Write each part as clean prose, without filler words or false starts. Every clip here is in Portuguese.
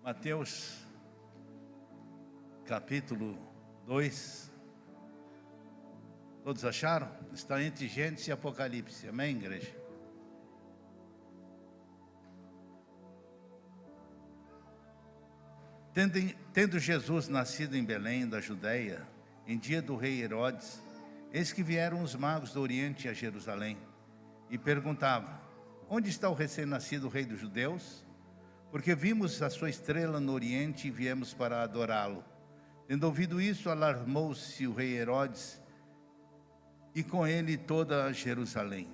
Mateus, capítulo 2. Todos acharam? Está entre Gênesis e Apocalipse. Amém, igreja? Tendo Jesus nascido em Belém, da Judéia, em dia do rei Herodes, eis que vieram os magos do Oriente a Jerusalém e perguntavam: onde está o recém-nascido rei dos judeus? Porque vimos a sua estrela no Oriente e viemos para adorá-lo. Tendo ouvido isso, alarmou-se o rei Herodes e com ele toda Jerusalém.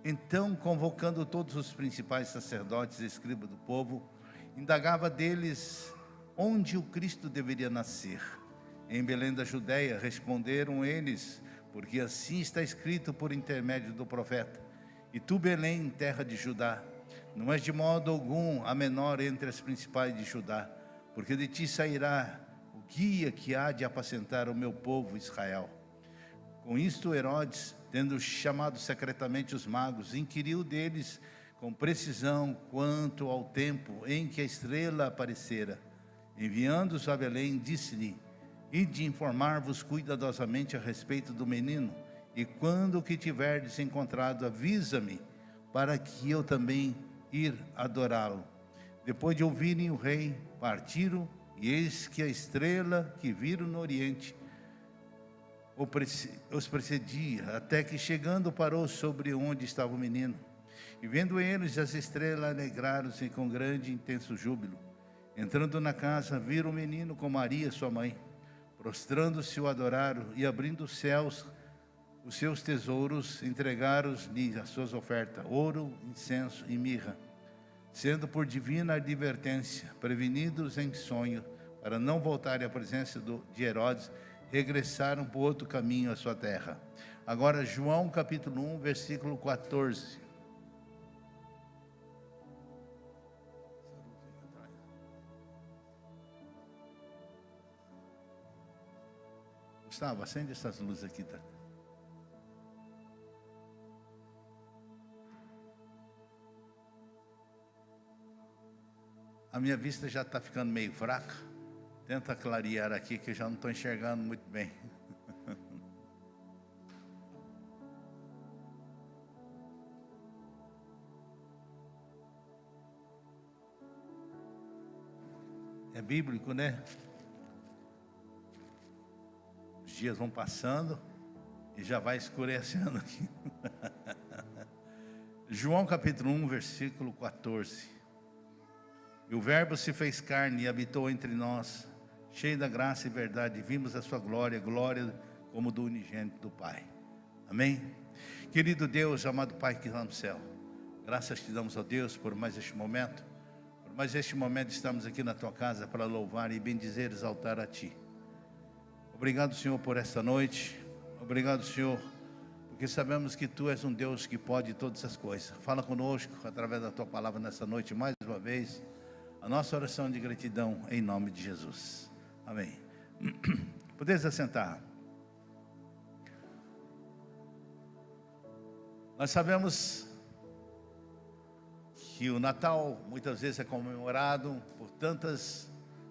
Então, convocando todos os principais sacerdotes e escribas do povo, indagava deles onde o Cristo deveria nascer. Em Belém da Judéia, responderam eles, porque assim está escrito por intermédio do profeta: e tu, Belém, terra de Judá, não és de modo algum a menor entre as principais de Judá, porque de ti sairá o guia que há de apacentar o meu povo Israel. Com isto, Herodes, tendo chamado secretamente os magos, inquiriu deles com precisão quanto ao tempo em que a estrela aparecera. Enviando-os a Belém, disse-lhe: ide informar-vos cuidadosamente a respeito do menino, e quando o que tiverdes encontrado, avisa-me, para que eu também ir adorá-lo. Depois de ouvirem o rei, partiram, e eis que a estrela que viram no Oriente os precedia, até que chegando parou sobre onde estava o menino. E vendo eles as estrelas, alegraram-se com grande e intenso júbilo. Entrando na casa, viram o menino com Maria, sua mãe. Prostrando-se, o adoraram, e abrindo os céus, os seus tesouros, entregaram-lhe as suas ofertas: ouro, incenso e mirra. Sendo por divina advertência prevenidos em sonho, para não voltarem à presença de Herodes, regressaram por outro caminho à sua terra. Agora, João capítulo 1, versículo 14. Gustavo, acende essas luzes aqui, tá? A minha vista já está ficando meio fraca. Tenta clarear aqui, que eu já não estou enxergando muito bem. É bíblico, né? Os dias vão passando e já vai escurecendo aqui. João capítulo 1, versículo 14. E o verbo se fez carne e habitou entre nós, cheio da graça e verdade, vimos a sua glória, glória como do unigênito do Pai. Amém? Querido Deus, amado Pai que está no céu, graças te damos a Deus por mais este momento. Por mais este momento estamos aqui na tua casa para louvar e bendizer, exaltar a ti. Obrigado, Senhor, por esta noite. Obrigado, Senhor, porque sabemos que tu és um Deus que pode todas as coisas. Fala conosco através da tua palavra nessa noite mais uma vez. A nossa oração de gratidão em nome de Jesus. Amém. Podeis assentar. Nós sabemos que o Natal muitas vezes é comemorado por tantas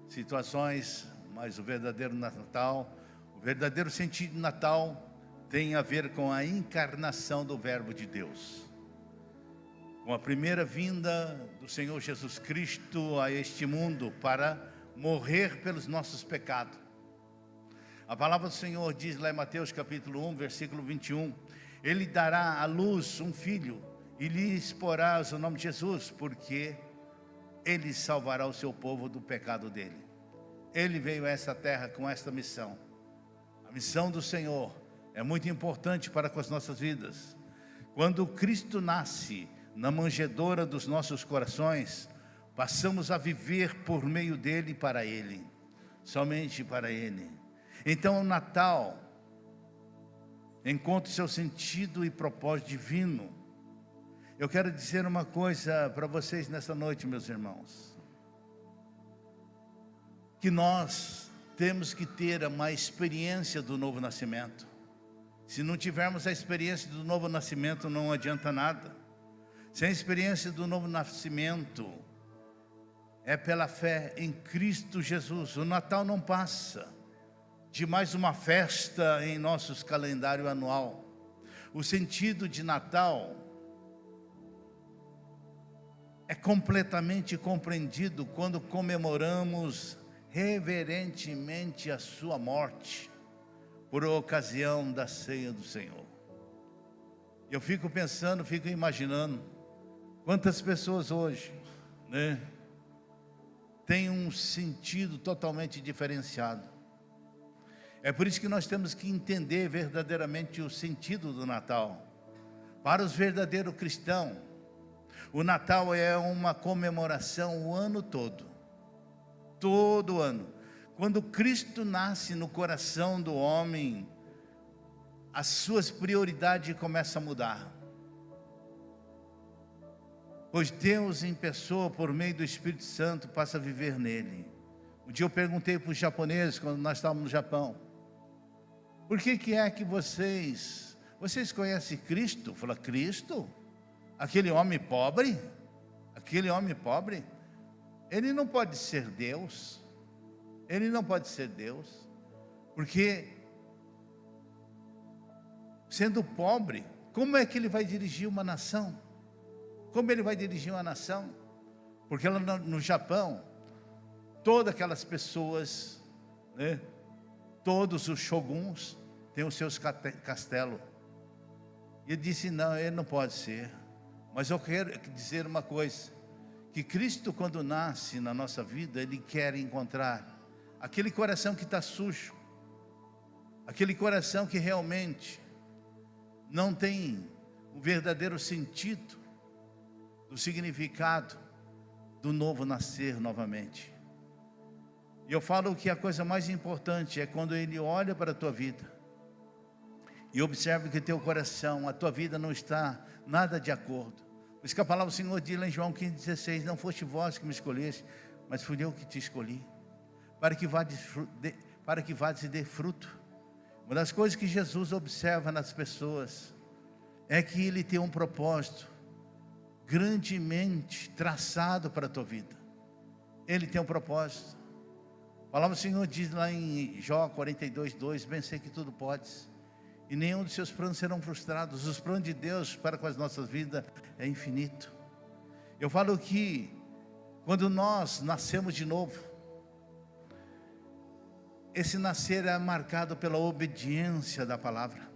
situações, mas o verdadeiro Natal, o verdadeiro sentido de Natal tem a ver com a encarnação do Verbo de Deus. Com a primeira vinda do Senhor Jesus Cristo a este mundo para morrer pelos nossos pecados. A palavra do Senhor diz lá em Mateus capítulo 1, versículo 21, Ele dará à luz um filho e lhe exporás o nome de Jesus, porque Ele salvará o seu povo do pecado dele. Ele veio a essa terra com esta missão. A missão do Senhor é muito importante para com as nossas vidas. Quando Cristo nasce na manjedoura dos nossos corações, passamos a viver por meio dele e para ele, somente para ele. Então o Natal encontra o seu sentido e propósito divino. Eu quero dizer uma coisa para vocês nessa noite, meus irmãos, que nós temos que ter uma experiência do novo nascimento. Se não tivermos a experiência do novo nascimento, não adianta nada. Sem a experiência do novo nascimento, é pela fé em Cristo Jesus. O Natal não passa de mais uma festa em nosso calendário anual. O sentido de Natal é completamente compreendido quando comemoramos reverentemente a sua morte, por ocasião da ceia do Senhor. Eu fico pensando, fico imaginando, quantas pessoas hoje, né, têm um sentido totalmente diferenciado. É por isso que nós temos que entender verdadeiramente o sentido do Natal. Para os verdadeiros cristãos, o Natal é uma comemoração o ano todo. Todo ano. Quando Cristo nasce no coração do homem, as suas prioridades começam a mudar. Pois Deus em pessoa, por meio do Espírito Santo, passa a viver nele. Um dia eu perguntei para os japoneses, quando nós estávamos no Japão, por que é que vocês conhecem Cristo? Fala, Cristo? Aquele homem pobre? Aquele homem pobre? Ele não pode ser Deus. Ele não pode ser Deus. Porque, sendo pobre, como é que ele vai dirigir uma nação? Como ele vai dirigir uma nação? Porque lá no Japão, todas aquelas pessoas, né, todos os shoguns têm os seus castelos. E ele disse, não, ele não pode ser. Mas eu quero dizer uma coisa, que Cristo, quando nasce na nossa vida, Ele quer encontrar aquele coração que está sujo, aquele coração que realmente não tem o verdadeiro sentido do significado do novo nascer novamente. E eu falo que a coisa mais importante é quando Ele olha para a tua vida e observa que teu coração, a tua vida não está nada de acordo. Por isso que a palavra do Senhor diz lá em João 15,16, não foste vós que me escolheste, mas fui eu que te escolhi, para que vades e dê fruto. Uma das coisas que Jesus observa nas pessoas é que Ele tem um propósito grandemente traçado para a tua vida. Ele tem um propósito. A palavra do Senhor diz lá em Jó 42:2, bem sei que tudo podes, e nenhum dos seus planos serão frustrados. Os planos de Deus para com as nossas vidas é infinito. Eu falo que quando nós nascemos de novo, esse nascer é marcado pela obediência da palavra.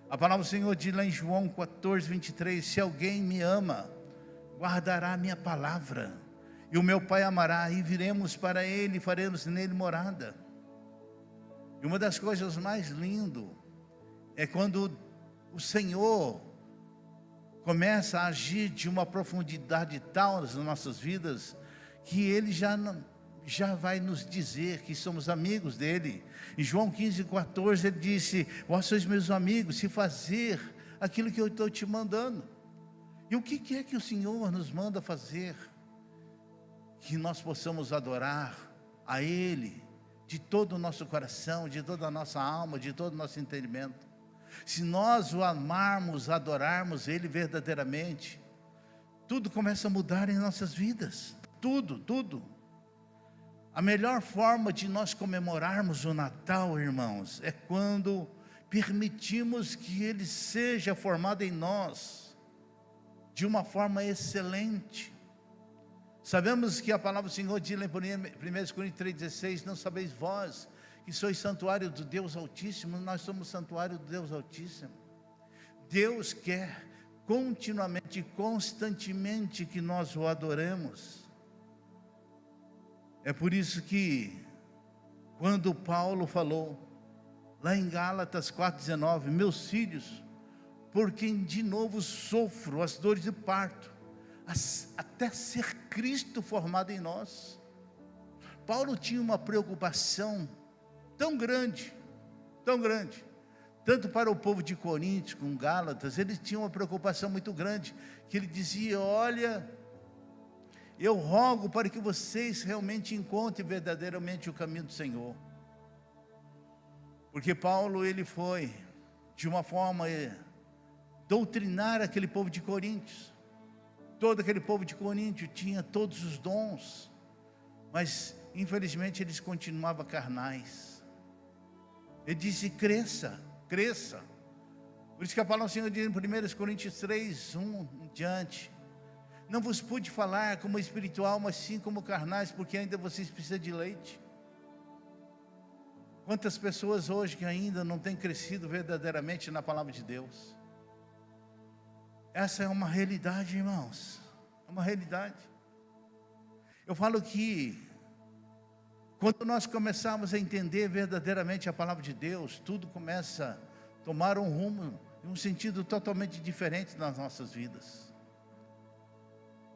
A palavra do Senhor diz lá em João 14:23, se alguém me ama, guardará a minha palavra, e o meu Pai amará, e viremos para Ele, e faremos nele morada. E uma das coisas mais lindas é quando o Senhor começa a agir de uma profundidade tal nas nossas vidas, que Ele já vai nos dizer que somos amigos dEle. Em João 15:14 Ele disse, vós sois meus amigos, se fazer aquilo que eu estou te mandando. E o que é que o Senhor nos manda fazer? Que nós possamos adorar a Ele de todo o nosso coração, de toda a nossa alma, de todo o nosso entendimento. Se nós o amarmos, adorarmos Ele verdadeiramente, tudo começa a mudar em nossas vidas. Tudo. A melhor forma de nós comemorarmos o Natal, irmãos, é quando permitimos que Ele seja formado em nós de uma forma excelente. Sabemos que a palavra do Senhor diz em 1 Coríntios 3,16, não sabeis vós que sois santuário do Deus Altíssimo? Nós somos santuário do Deus Altíssimo. Deus quer continuamente, constantemente que nós o adoremos. É por isso que quando Paulo falou lá em Gálatas 4,19, meus filhos, por quem de novo sofro as dores de parto, até ser Cristo formado em nós. Paulo tinha uma preocupação tão grande, tanto para o povo de Corinto, com Gálatas, ele tinha uma preocupação muito grande, que ele dizia, olha, eu rogo para que vocês realmente encontrem verdadeiramente o caminho do Senhor. Porque Paulo, ele foi, de uma forma, doutrinar aquele povo de Corinto, Todo aquele povo de Corinto tinha todos os dons, mas infelizmente eles continuavam carnais. Ele disse: cresça, cresça. Por isso que a palavra do Senhor diz em 1 Coríntios 3, 1 em diante: não vos pude falar como espiritual, mas sim como carnais, porque ainda vocês precisam de leite. Quantas pessoas hoje que ainda não têm crescido verdadeiramente na palavra de Deus? Essa é uma realidade, irmãos, é uma realidade. Eu falo que quando nós começarmos a entender verdadeiramente a palavra de Deus, tudo começa a tomar um rumo, um sentido totalmente diferente nas nossas vidas.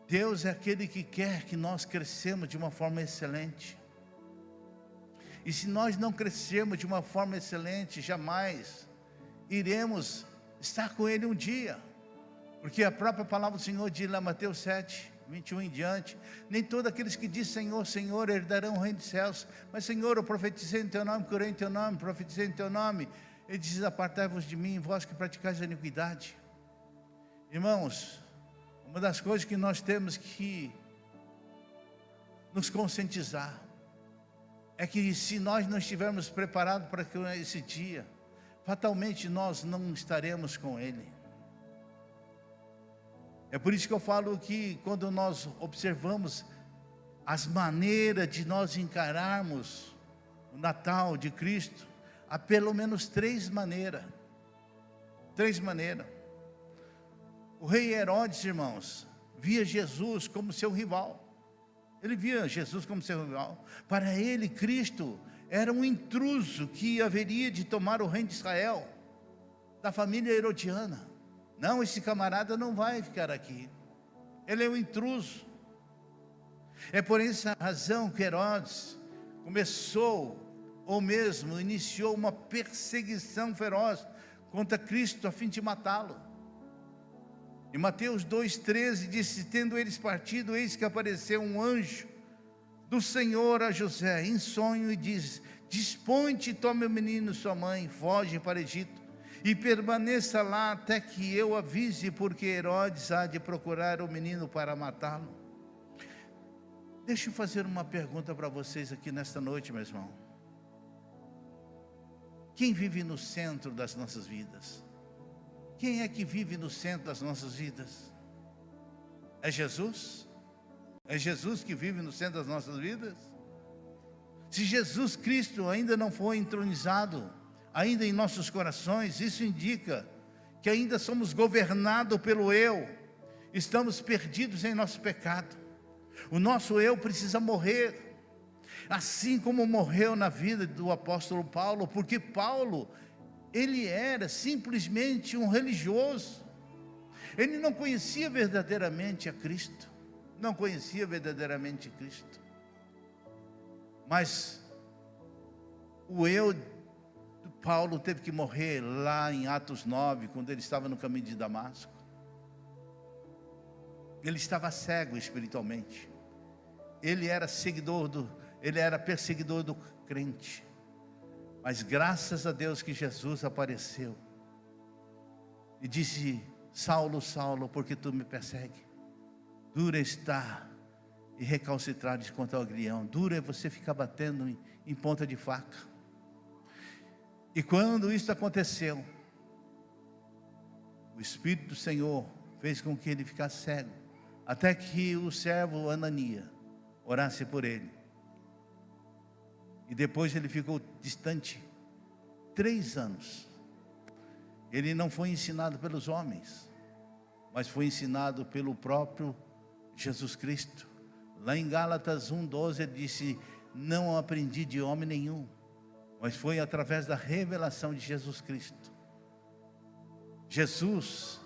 Deus é aquele que quer que nós crescemos de uma forma excelente. E se nós não crescermos de uma forma excelente, jamais iremos estar com Ele um dia. Porque a própria palavra do Senhor diz lá, Mateus 7, 21 em diante: nem todos aqueles que dizem Senhor, Senhor, herdarão o reino dos céus. Mas Senhor, eu profetizei em Teu nome, curei em Teu nome, profetizei em Teu nome. Ele diz: apartai-vos de mim, vós que praticais a iniquidade. Irmãos, uma das coisas que nós temos que nos conscientizar é que se nós não estivermos preparados para esse dia, fatalmente nós não estaremos com Ele. É por isso que eu falo que quando nós observamos as maneiras de nós encararmos o Natal de Cristo, há pelo menos três maneiras. Três maneiras. O rei Herodes, irmãos, via Jesus como seu rival. Ele via Jesus como seu rival. Para ele, Cristo era um intruso que haveria de tomar o reino de Israel, da família herodiana. Não, esse camarada não vai ficar aqui. Ele é um intruso. É por essa razão que Herodes começou, ou mesmo iniciou uma perseguição feroz contra Cristo a fim de matá-lo. Em Mateus 2,13 disse: tendo eles partido, eis que apareceu um anjo do Senhor a José em sonho e diz: dispõe-te, tome o menino e sua mãe, foge para o Egito e permaneça lá até que eu avise, porque Herodes há de procurar o menino para matá-lo. Deixa eu fazer uma pergunta para vocês aqui nesta noite, meu irmão. Quem vive no centro das nossas vidas? Quem é que vive no centro das nossas vidas? É Jesus? É Jesus que vive no centro das nossas vidas? Se Jesus Cristo ainda não foi entronizado, ainda em nossos corações, isso indica que ainda somos governados pelo eu, estamos perdidos em nosso pecado. O nosso eu precisa morrer, assim como morreu na vida do apóstolo Paulo, porque Paulo, ele era simplesmente um religioso. Ele não conhecia verdadeiramente a Cristo, não conhecia verdadeiramente Cristo. Mas o eu de Paulo teve que morrer lá em Atos 9, quando ele estava no caminho de Damasco. Ele estava cego espiritualmente. Ele era perseguidor do crente. Mas graças a Deus que Jesus apareceu e disse: Saulo, Saulo, porque tu me persegue? Dura está e recalcitrar contra o aguilhão. Dura é você ficar batendo em ponta de faca. E quando isso aconteceu, o Espírito do Senhor fez com que ele ficasse cego, até que o servo Ananias orasse por ele. E depois ele ficou distante 3 anos. Ele não foi ensinado pelos homens, mas foi ensinado pelo próprio Jesus Cristo. Lá em Gálatas 1,12 ele disse: não aprendi de homem nenhum, mas foi através da revelação de Jesus Cristo. Jesus,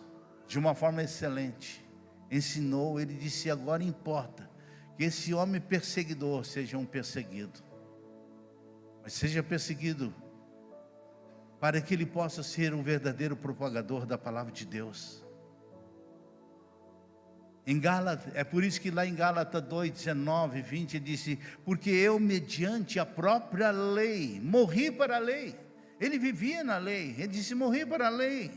de uma forma excelente, ensinou. Ele disse: agora importa que esse homem perseguidor seja um perseguido, mas seja perseguido para que ele possa ser um verdadeiro propagador da palavra de Deus. Em Gálatas, é por isso que lá em Gálatas 2:19, 20 ele disse: porque eu, mediante a própria lei, morri para a lei. Ele vivia na lei. Ele disse: morri para a lei,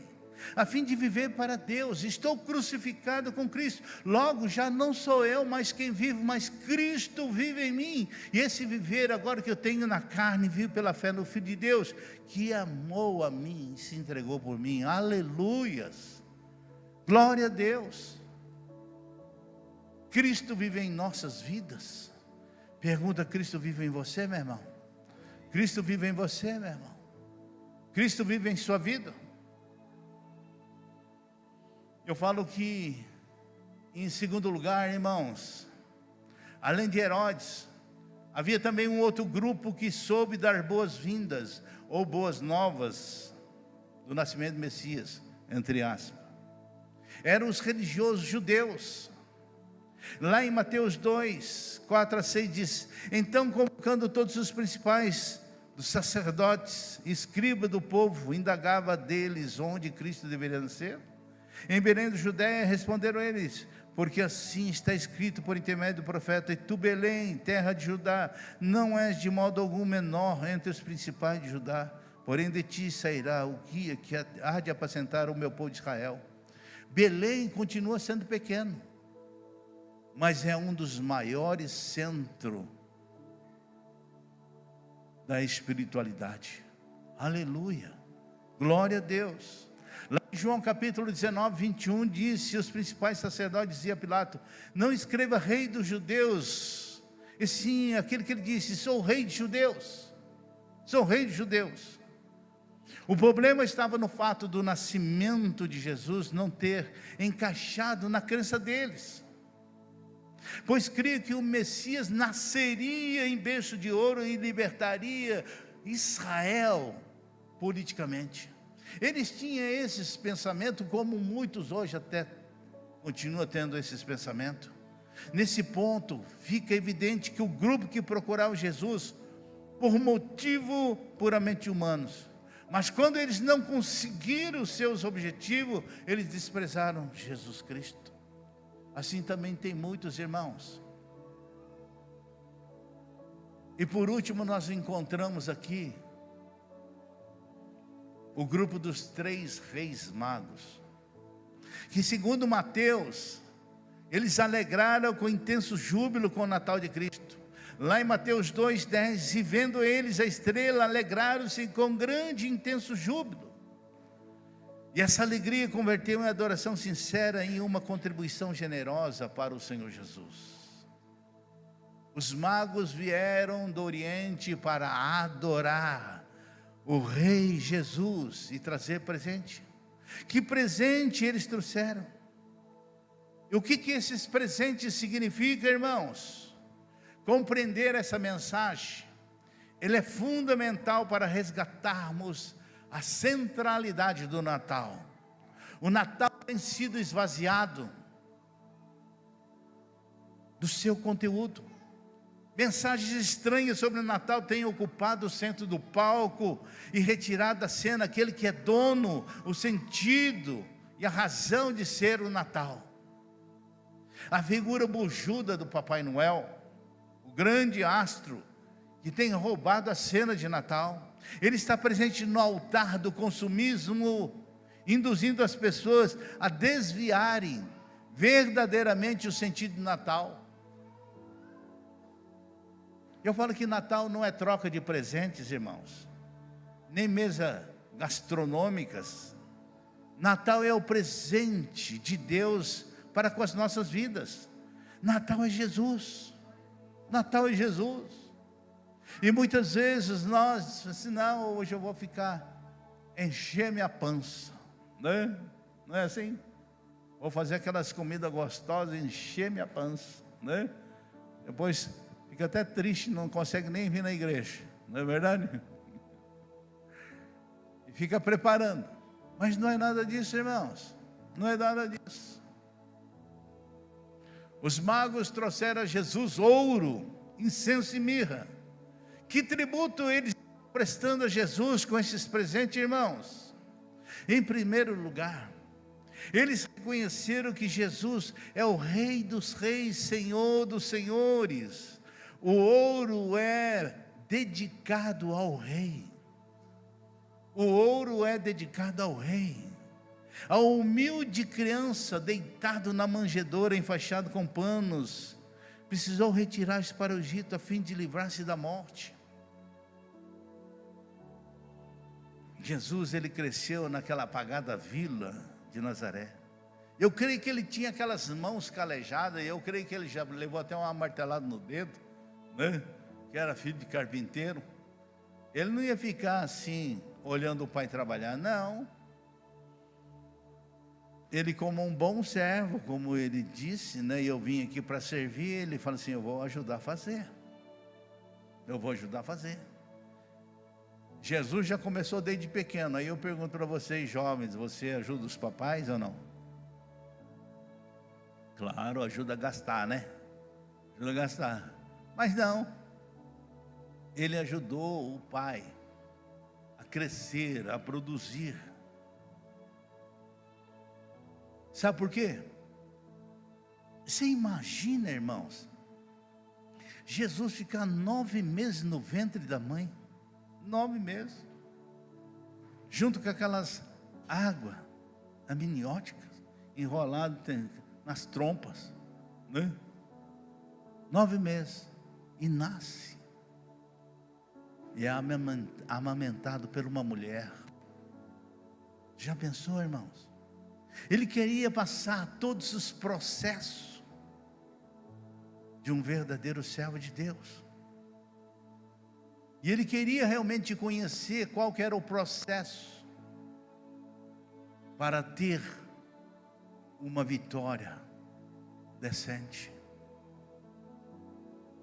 a fim de viver para Deus. Estou crucificado com Cristo, logo já não sou eu mais quem vive, mas Cristo vive em mim. E esse viver agora que eu tenho na carne, vivo pela fé no Filho de Deus, que amou a mim e se entregou por mim. Aleluias, glória a Deus. Cristo vive em nossas vidas. Pergunta: Cristo vive em você, meu irmão? Cristo vive em você, meu irmão? Cristo vive em sua vida? Eu falo que, em segundo lugar, irmãos, além de Herodes, havia também um outro grupo que soube dar boas-vindas, ou boas novas, do nascimento do Messias, entre aspas. Eram os religiosos judeus. Lá em Mateus 2, 4 a 6 diz: então, convocando todos os principais dos sacerdotes, escriba do povo, indagava deles onde Cristo deveria nascer. Em Belém da Judéia, responderam eles: porque assim está escrito por intermédio do profeta: e tu, Belém, terra de Judá, não és de modo algum menor entre os principais de Judá, porém de ti sairá o guia que há de apacentar o meu povo de Israel. Belém continua sendo pequeno, mas é um dos maiores centros da espiritualidade. Aleluia, glória a Deus. Lá em João capítulo 19, 21, disse: os principais sacerdotes diziam a Pilato: não escreva rei dos judeus, e sim aquele que ele disse: sou rei de judeus, sou rei de judeus. O problema estava no fato do nascimento de Jesus não ter encaixado na crença deles, pois cria que o Messias nasceria em berço de ouro e libertaria Israel politicamente. Eles tinham esses pensamentos, como muitos hoje até continuam tendo esses pensamentos. Nesse ponto, fica evidente que o grupo que procurava Jesus, por motivo puramente humanos, mas quando eles não conseguiram os seus objetivos, eles desprezaram Jesus Cristo. Assim também tem muitos irmãos. E por último, nós encontramos aqui o grupo dos 3 reis magos, que segundo Mateus, eles alegraram com intenso júbilo com o Natal de Cristo. Lá em Mateus 2:10, e vendo eles a estrela, alegraram-se com grande e intenso júbilo. E essa alegria converteu em adoração sincera, em uma contribuição generosa para o Senhor Jesus. Os magos vieram do Oriente para adorar o Rei Jesus e trazer presente. Que presente eles trouxeram? E o que esses presentes significam, irmãos? Compreender essa mensagem, ele é fundamental para resgatarmos a centralidade do Natal. O Natal tem sido esvaziado do seu conteúdo. Mensagens estranhas sobre o Natal têm ocupado o centro do palco e retirado da cena aquele que é dono, o sentido e a razão de ser o Natal. A figura bujuda do Papai Noel, o grande astro que tem roubado a cena de Natal, ele está presente no altar do consumismo, induzindo as pessoas a desviarem verdadeiramente o sentido do Natal. Eu falo que Natal não é troca de presentes, irmãos, nem mesa gastronômicas. Natal é o presente de Deus para com as nossas vidas. Natal é Jesus. Natal é Jesus. E muitas vezes nós, assim, não, hoje eu vou encher minha pança, né? Não é assim? Vou fazer aquelas comidas gostosas, encher minha pança, né? Depois fica até triste, não consegue nem vir na igreja, não é verdade? E fica preparando, mas não é nada disso, irmãos, não é nada disso. Os magos trouxeram a Jesus ouro, incenso e mirra. Que tributo eles estão prestando a Jesus com esses presentes, irmãos? Em primeiro lugar, eles reconheceram que Jesus é o Rei dos Reis, Senhor dos Senhores. O ouro é dedicado ao Rei. O ouro é dedicado ao Rei. A humilde criança, deitado na manjedoura, enfaixado com panos, precisou retirar-se para o Egito a fim de livrar-se da morte. Jesus, ele cresceu naquela apagada vila de Nazaré. Eu creio que ele tinha aquelas mãos calejadas, e eu creio que ele já levou até uma martelada no dedo, né? Que era filho de carpinteiro. Ele não ia ficar assim, olhando o pai trabalhar, não. Ele, como um bom servo, como ele disse, né? Eu vim aqui para servir. Ele fala assim: eu vou ajudar a fazer. Eu vou ajudar a fazer. Jesus já começou desde pequeno. Aí eu pergunto para vocês jovens: você ajuda os papais ou não? Claro, ajuda a gastar, né? Ajuda a gastar. Mas não. Ele ajudou o pai a crescer, a produzir. Sabe por quê? Você imagina, irmãos, Jesus ficar 9 meses no ventre da mãe, 9 meses, junto com aquelas águas amnióticas, enroladas nas trompas, né? 9 meses, e nasce, e é amamentado por uma mulher. Já pensou, irmãos? Ele queria passar todos os processos de um verdadeiro servo de Deus. E ele queria realmente conhecer qual que era o processo para ter uma vitória decente.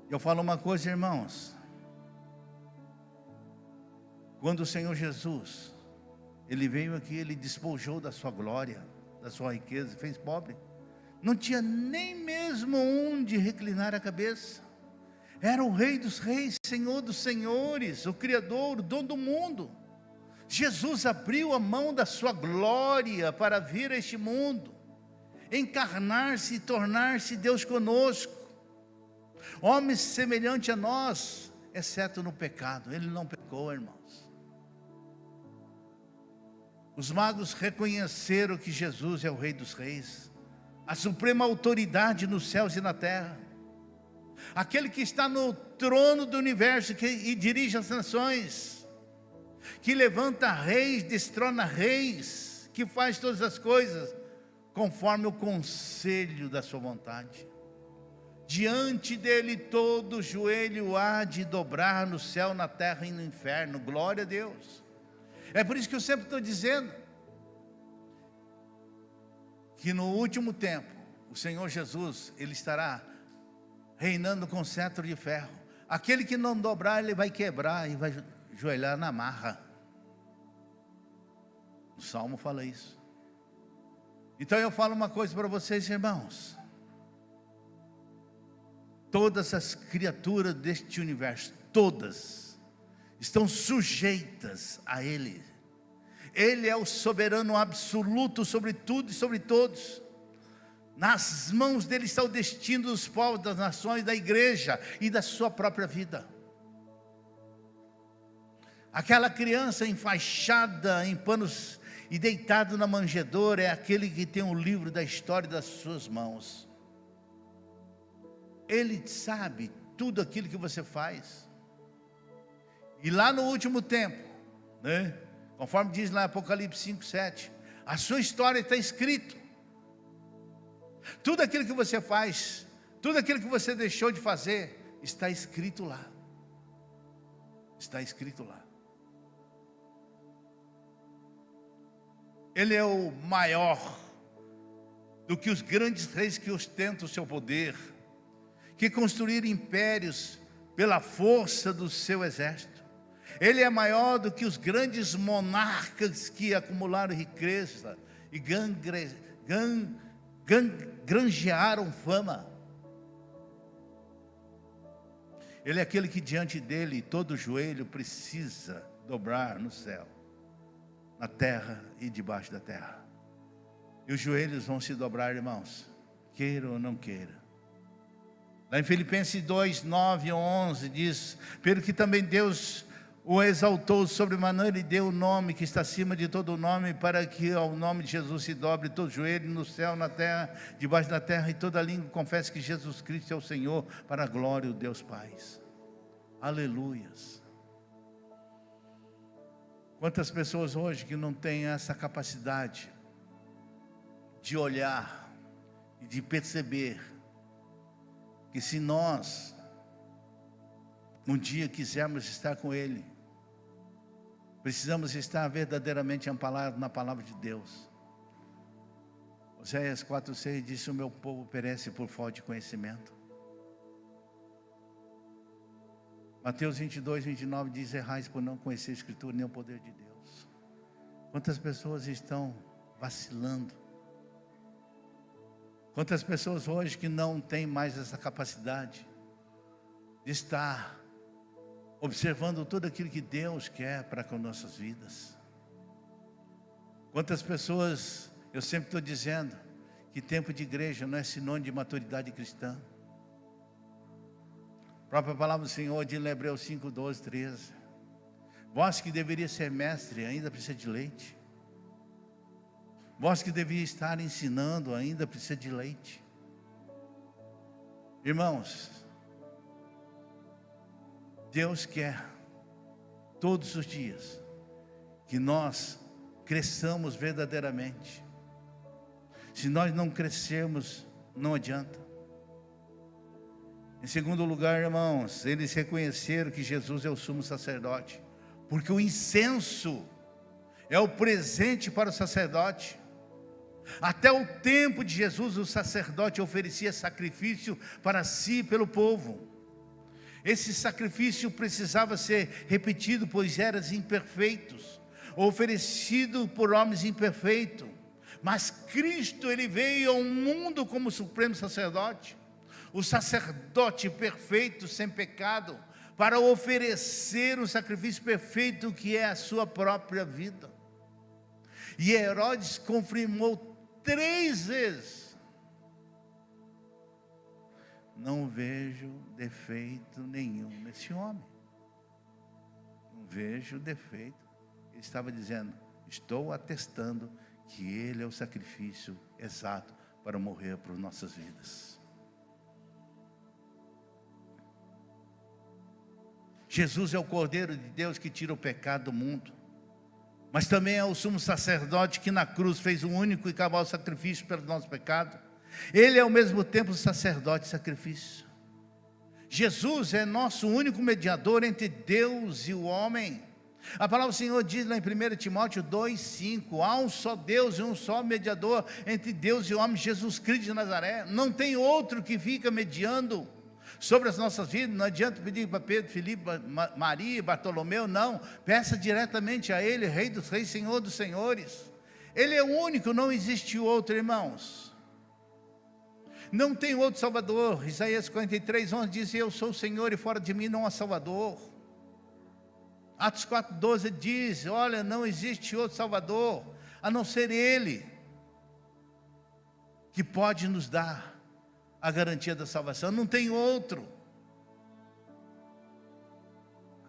Eu falo uma coisa, irmãos. Quando o Senhor Jesus, ele veio aqui, ele despojou da sua glória, da sua riqueza, fez pobre. Não tinha nem mesmo onde reclinar a cabeça. Era o Rei dos reis, Senhor dos senhores, o Criador, o dono do mundo. Jesus abriu a mão da sua glória para vir a este mundo, encarnar-se e tornar-se Deus conosco. Homem semelhante a nós, exceto no pecado. Ele não pecou, irmãos. Os magos reconheceram que Jesus é o Rei dos reis, a suprema autoridade nos céus e na terra, aquele que está no trono do universo e dirige as nações, que levanta reis, destrona reis, que faz todas as coisas conforme o conselho da sua vontade. Diante dele todo joelho há de dobrar no céu, na terra e no inferno. Glória a Deus. É por isso que eu sempre estou dizendo que no último tempo o Senhor Jesus, ele estará reinando com cetro de ferro. Aquele que não dobrar, ele vai quebrar e vai ajoelhar na marra. O Salmo fala isso. Então eu falo uma coisa para vocês, irmãos. Todas as criaturas deste universo, todas, estão sujeitas a Ele. Ele é o soberano absoluto sobre tudo e sobre todos. Nas mãos dele está o destino dos povos, das nações, da igreja e da sua própria vida. Aquela criança enfaixada em panos e deitado na manjedoura é aquele que tem o livro da história das suas mãos. Ele sabe tudo aquilo que você faz. E lá no último tempo, né, conforme diz lá em Apocalipse 5:7, a sua história está escrita. Tudo aquilo que você faz, tudo aquilo que você deixou de fazer, está escrito lá. Está escrito lá. Ele é o maior do que os grandes reis que ostentam o seu poder, que construíram impérios pela força do seu exército. Ele é maior do que os grandes monarcas que acumularam riqueza e granjearam fama. Ele é aquele que diante dele todo joelho precisa dobrar no céu, na terra e debaixo da terra. E os joelhos vão se dobrar, irmãos, queira ou não queira. Lá em Filipenses 2, 9 e 11 diz: pelo que também Deus o exaltou sobremaneira e deu o nome que está acima de todo nome, para que ao nome de Jesus se dobre todo joelho no céu, na terra, debaixo da terra, e toda língua confesse que Jesus Cristo é o Senhor, para a glória do Deus Pai. Aleluias. Quantas pessoas hoje que não têm essa capacidade de olhar e de perceber que se nós um dia quisermos estar com Ele, precisamos estar verdadeiramente amparados na palavra de Deus. Oséias 4,6 disse: o meu povo perece por falta de conhecimento. Mateus 22:29 diz: errais por não conhecer a Escritura nem o poder de Deus. Quantas pessoas estão vacilando? Quantas pessoas hoje que não têm mais essa capacidade de estar observando tudo aquilo que Deus quer para com nossas vidas? Quantas pessoas, eu sempre estou dizendo que tempo de igreja não é sinônimo de maturidade cristã. A própria palavra do Senhor diz em Hebreus 5:12, 13: vós que deveria ser mestre, ainda precisa de leite. Vós que deveria estar ensinando, ainda precisa de leite. Irmãos, Deus quer todos os dias que nós cresçamos verdadeiramente. Se nós não crescermos, não adianta. Em segundo lugar, irmãos, eles reconheceram que Jesus é o sumo sacerdote, porque o incenso é o presente para o sacerdote. Até o tempo de Jesus, o sacerdote oferecia sacrifício para si e pelo povo. Esse sacrifício precisava ser repetido, pois eram imperfeitos, oferecido por homens imperfeitos. Mas Cristo, Ele veio ao mundo como supremo sacerdote, o sacerdote perfeito, sem pecado, para oferecer um sacrifício perfeito, que é a sua própria vida. E Herodes confirmou 3 vezes: não vejo defeito nenhum nesse homem. Não vejo defeito. Ele estava dizendo: estou atestando que Ele é o sacrifício exato para morrer por nossas vidas. Jesus é o Cordeiro de Deus que tira o pecado do mundo, mas também é o sumo sacerdote que na cruz fez o único e cabal sacrifício pelo nosso pecado. Ele é ao mesmo tempo o sacerdote e sacrifício. Jesus é nosso único mediador entre Deus e o homem. A palavra do Senhor diz lá em 1 Timóteo 2,5: há um só Deus e um só mediador entre Deus e o homem, Jesus Cristo de Nazaré. Não tem outro que fica mediando sobre as nossas vidas. Não adianta pedir para Pedro, Filipe, Maria, Bartolomeu, não. Peça diretamente a Ele, Rei dos Reis, Senhor dos Senhores. Ele é o único, não existe outro, irmãos. Não tem outro Salvador. Isaías 43:11 diz: eu sou o Senhor e fora de mim não há Salvador. Atos 4:12 diz: olha, não existe outro Salvador, a não ser Ele, que pode nos dar a garantia da salvação. Não tem outro.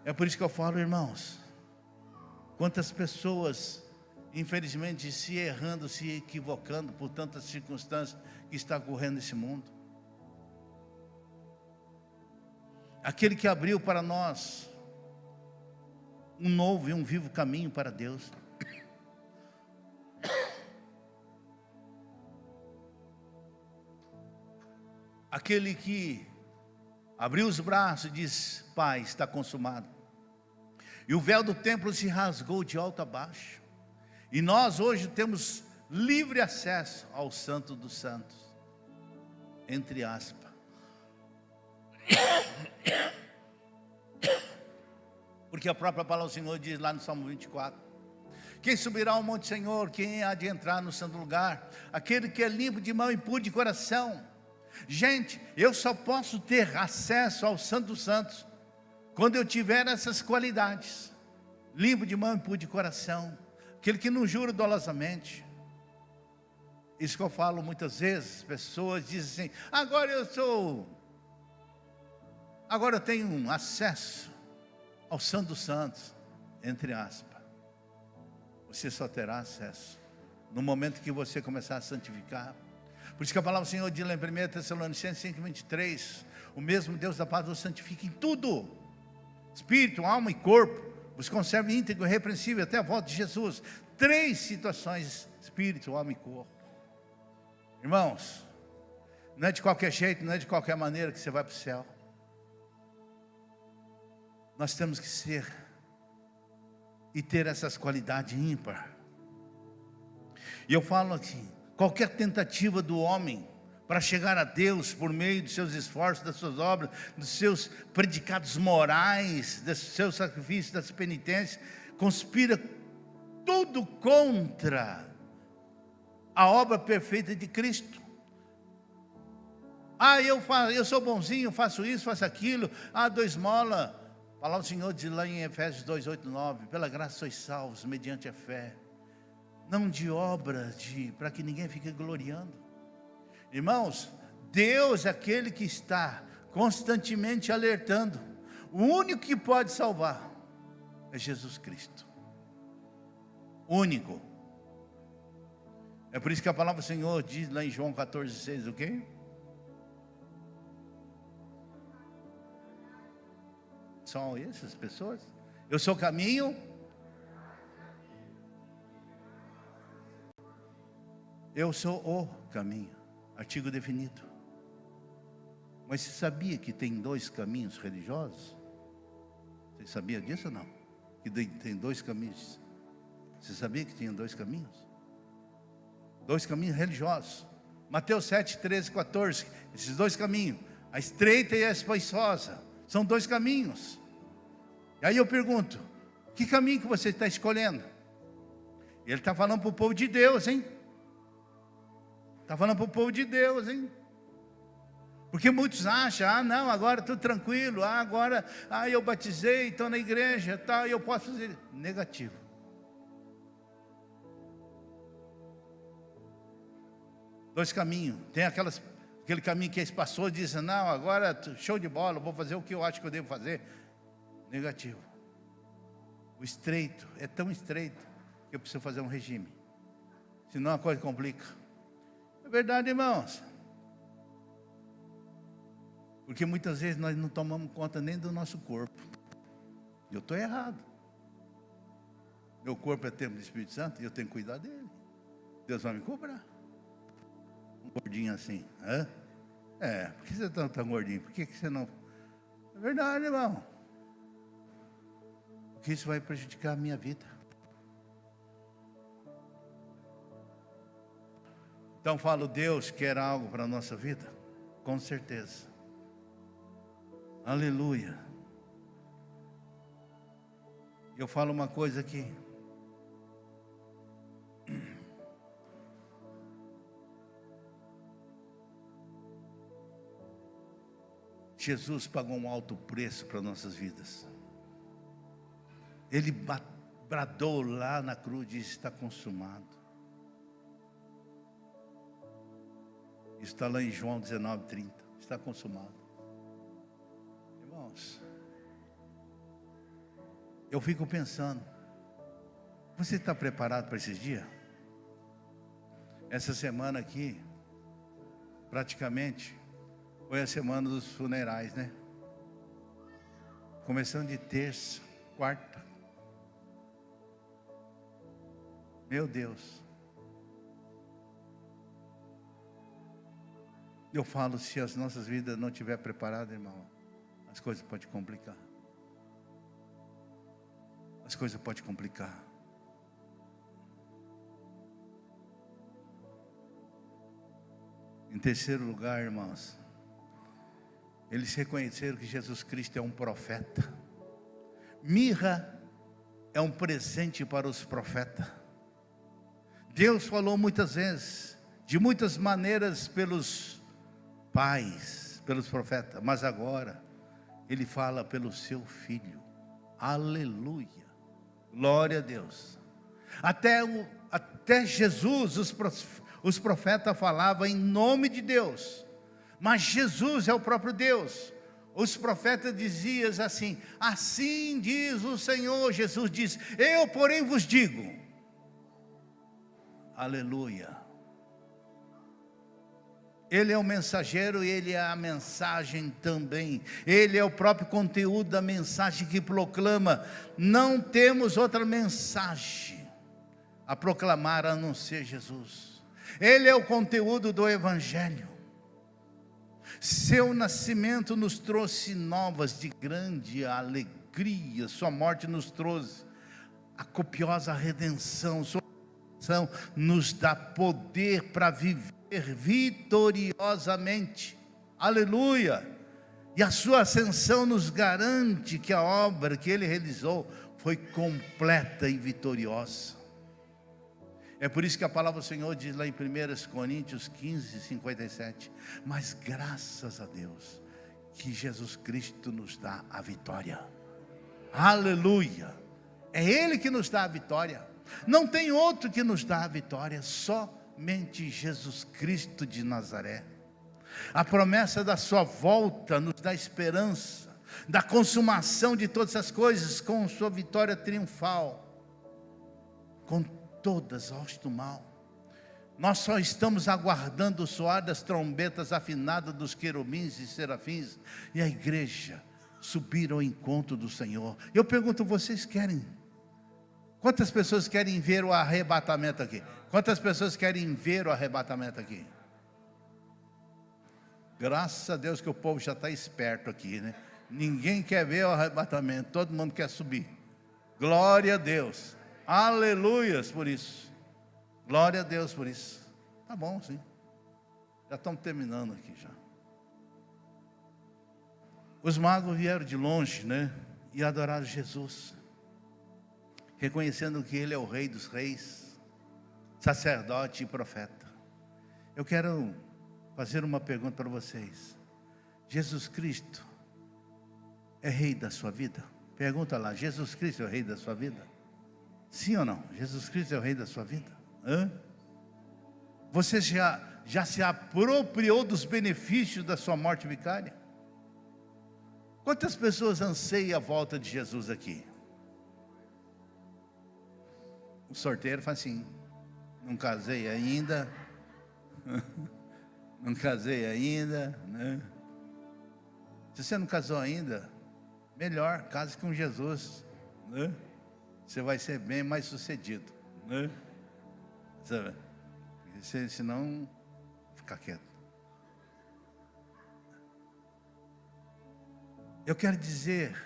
É por isso que eu falo, irmãos, quantas pessoas, infelizmente, se errando, se equivocando por tantas circunstâncias que está ocorrendo nesse mundo. Aquele que abriu para nós um novo e um vivo caminho para Deus. Aquele que abriu os braços e disse: Pai, está consumado. E o véu do templo se rasgou de alto a baixo. E nós hoje temos livre acesso ao Santo dos Santos, entre aspas. Porque a própria palavra do Senhor diz lá no Salmo 24: quem subirá ao monte do Senhor? Quem há de entrar no santo lugar? Aquele que é limpo de mão e puro de coração. Gente, eu só posso ter acesso ao Santo dos Santos quando eu tiver essas qualidades: limpo de mão e puro de coração, aquele que não jura dolosamente. Isso que eu falo muitas vezes. Pessoas dizem assim: agora eu tenho acesso ao Santo dos Santos, entre aspas, você só terá acesso no momento que você começar a santificar. Por isso que a palavra do Senhor diz lá em 1 Tessalonicenses 5:23, o mesmo Deus da paz vos santifica em tudo, espírito, alma e corpo, vos conserve íntegro e irrepreensível até a volta de Jesus. 3 situações: espírito, alma e corpo. Irmãos, não é de qualquer jeito, não é de qualquer maneira que você vai para o céu. Nós temos que ser e ter essas qualidades ímpares. E eu falo assim, qualquer tentativa do homem para chegar a Deus por meio dos seus esforços, das suas obras, dos seus predicados morais, dos seus sacrifícios, das penitências, conspira tudo contra a obra perfeita de Cristo. Eu sou bonzinho, faço isso, faço aquilo, dou esmola. A palavra do Senhor diz lá em Efésios 2:8-9, pela graça sois salvos, mediante a fé, não de obras, para que ninguém fique gloriando. Irmãos, Deus é aquele que está constantemente alertando. O único que pode salvar é Jesus Cristo. Único. É por isso que a palavra do Senhor diz lá em João 14:6, o quê? São essas pessoas? Eu sou o caminho. Eu sou o caminho. Artigo definido. Mas você sabia que tem 2 caminhos religiosos? Você sabia disso ou não? Que tem 2 caminhos. Você sabia que tinha 2 caminhos? 2 caminhos religiosos. Mateus 7:13-14. Esses 2 caminhos, a estreita e a espaçosa, são 2 caminhos. E aí eu pergunto, que caminho que você está escolhendo? Ele está falando para o povo de Deus, hein? Está falando para o povo de Deus, hein? Porque muitos acham, não, agora estou tranquilo, agora eu batizei, estou na igreja, tal, eu posso fazer. Negativo. Dois caminhos. Tem aquele caminho que passou e diz, não, agora show de bola, vou fazer o que eu acho que eu devo fazer. Negativo. O estreito é tão estreito que eu preciso fazer um regime, senão a coisa complica. É verdade, irmãos. Porque muitas vezes nós não tomamos conta nem do nosso corpo. Eu estou errado. Meu corpo é templo do Espírito Santo e eu tenho que cuidar dele. Deus vai me cobrar. Um gordinho assim, por que você está tão gordinho? Por que você não... É verdade, irmão. Porque isso vai prejudicar a minha vida. Então falo, Deus quer algo para a nossa vida? Com certeza. Aleluia. Eu falo uma coisa aqui. Jesus pagou um alto preço para nossas vidas. Ele bradou lá na cruz e disse, está consumado. Isso está lá em João 19:30. Está consumado. Irmãos, eu fico pensando, você está preparado para esses dias? Essa semana aqui, praticamente, foi a semana dos funerais, né? Começando de terça, quarta. Meu Deus. Eu falo, se as nossas vidas não estiver preparadas, irmão, as coisas podem complicar. As coisas podem complicar. Em terceiro lugar, irmãos, eles reconheceram que Jesus Cristo é um profeta. Mirra é um presente para os profetas. Deus falou muitas vezes, de muitas maneiras pelos pais, pelos profetas, mas agora Ele fala pelo seu Filho. Aleluia, glória a Deus. Até Jesus, os profetas falavam em nome de Deus, mas Jesus é o próprio Deus. Os profetas diziam assim: assim diz o Senhor. Jesus diz: eu porém vos digo. Aleluia. Ele é o mensageiro e ele é a mensagem também. Ele é o próprio conteúdo da mensagem que proclama. Não temos outra mensagem a proclamar a não ser Jesus. Ele é o conteúdo do Evangelho. Seu nascimento nos trouxe novas de grande alegria. Sua morte nos trouxe a copiosa redenção. Sua redenção nos dá poder para viver vitoriosamente. Aleluia. E a sua ascensão nos garante que a obra que ele realizou foi completa e vitoriosa. É por isso que a palavra do Senhor diz lá em 1 Coríntios 15, 57, mas graças a Deus que Jesus Cristo nos dá a vitória. Aleluia. É Ele que nos dá a vitória. Não tem outro que nos dá a vitória, somente Jesus Cristo de Nazaré. A promessa da sua volta nos dá esperança da consumação de todas as coisas com sua vitória triunfal, com todas as hostes do mal. Nós só estamos aguardando o soar das trombetas afinadas dos querubins e serafins, e a igreja subir ao encontro do Senhor. Eu pergunto, vocês querem? Quantas pessoas querem ver o arrebatamento aqui? Quantas pessoas querem ver o arrebatamento aqui? Graças a Deus que o povo já está esperto aqui, né? Ninguém quer ver o arrebatamento, todo mundo quer subir. Glória a Deus. Aleluias por isso. Glória a Deus por isso. Tá bom, sim. Já estamos terminando aqui já. Os magos vieram de longe, né? E adoraram Jesus, reconhecendo que Ele é o Rei dos Reis, sacerdote e profeta. Eu quero fazer uma pergunta para vocês. Jesus Cristo é Rei da sua vida? Pergunta lá, Jesus Cristo é o Rei da sua vida? Sim ou não? Jesus Cristo é o Rei da sua vida? Você já se apropriou dos benefícios da sua morte vicária? Quantas pessoas anseiam a volta de Jesus aqui? O sorteiro fala assim: não casei ainda, não casei ainda, né? Se você não casou ainda, melhor, case com Jesus, né? Você vai ser bem mais sucedido, né? Senão, fica quieto. Eu quero dizer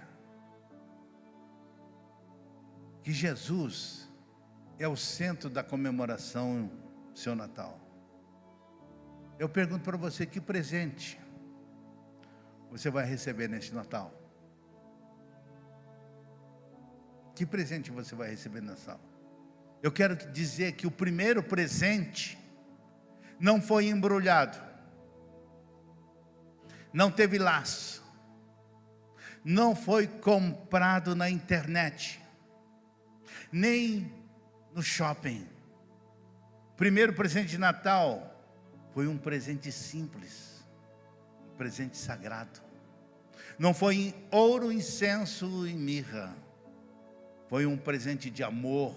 que Jesus é o centro da comemoração do seu Natal. Eu pergunto para você, que presente você vai receber neste Natal? Que presente você vai receber nesse Natal? Eu quero dizer que o primeiro presente não foi embrulhado, não teve laço, não foi comprado na internet, nem no shopping. O primeiro presente de Natal foi um presente simples, um presente sagrado. Não foi em ouro, incenso e mirra. Foi um presente de amor,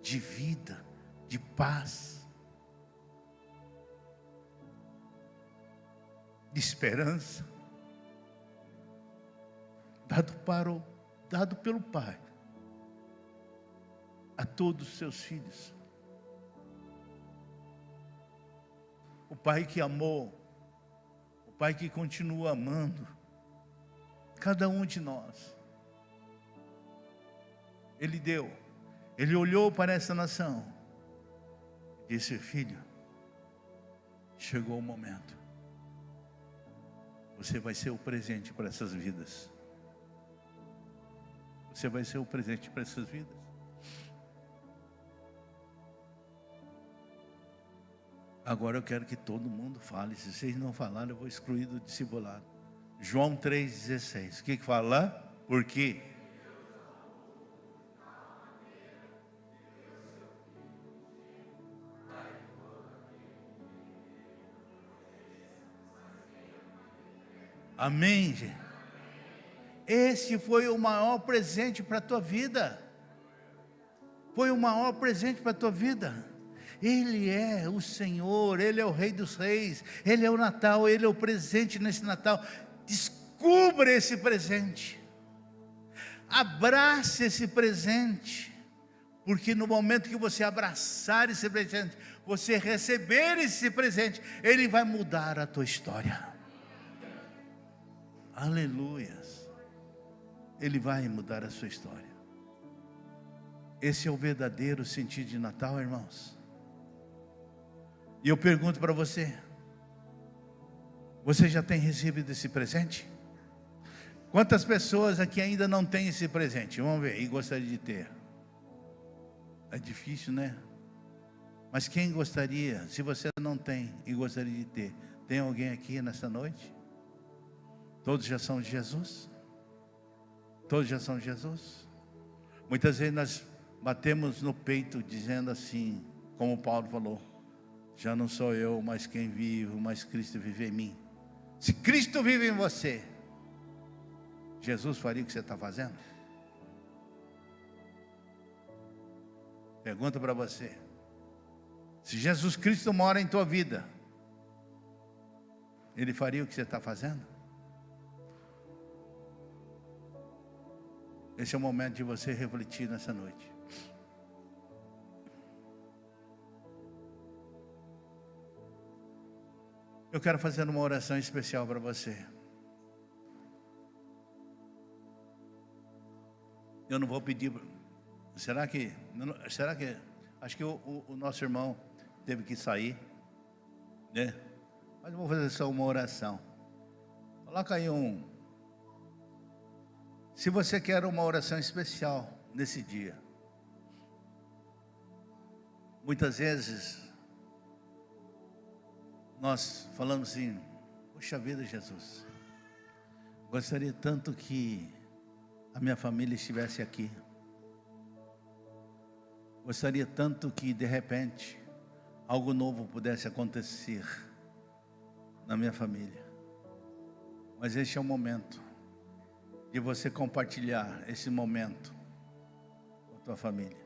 de vida, de paz, de esperança, dado pelo Pai a todos os seus filhos. O Pai que amou, o Pai que continua amando cada um de nós. Ele deu, Ele olhou para essa nação e disse: filho, chegou o momento. Você vai ser o presente para essas vidas. Você vai ser o presente para essas vidas. Agora eu quero que todo mundo fale. Se vocês não falarem, eu vou excluir do discipulado. João 3,16. O que fala lá? Por quê? Amém, gente? Esse foi o maior presente para a tua vida. Foi o maior presente para a tua vida. Ele é o Senhor, Ele é o Rei dos Reis, Ele é o Natal, Ele é o presente nesse Natal. Descubra esse presente, abrace esse presente, porque no momento que você abraçar esse presente, você receber esse presente, Ele vai mudar a tua história. Aleluias. Ele vai mudar a sua história. Esse é o verdadeiro sentido de Natal, irmãos. E eu pergunto para você: você já tem recebido esse presente? Quantas pessoas aqui ainda não têm esse presente? Vamos ver, e gostaria de ter. É difícil, né? Mas quem gostaria, se você não tem e gostaria de ter, tem alguém aqui nessa noite? Todos já são de Jesus? Todos já são de Jesus? Muitas vezes nós batemos no peito dizendo assim, como Paulo falou: já não sou eu, mas quem vive, mas Cristo vive em mim. Se Cristo vive em você, Jesus faria o que você está fazendo? Pergunta para você: se Jesus Cristo mora em tua vida, Ele faria o que você está fazendo? Esse é o momento de você refletir nessa noite. Eu quero fazer uma oração especial para você. Eu não vou pedir. Será que acho que o nosso irmão teve que sair, né? Mas eu vou fazer só uma oração. Coloca aí se você quer uma oração especial nesse dia. Muitas vezes nós falamos assim: poxa vida, Jesus, gostaria tanto que a minha família estivesse aqui. Gostaria tanto que de repente algo novo pudesse acontecer na minha família. Mas este é o momento de você compartilhar esse momento com a tua família.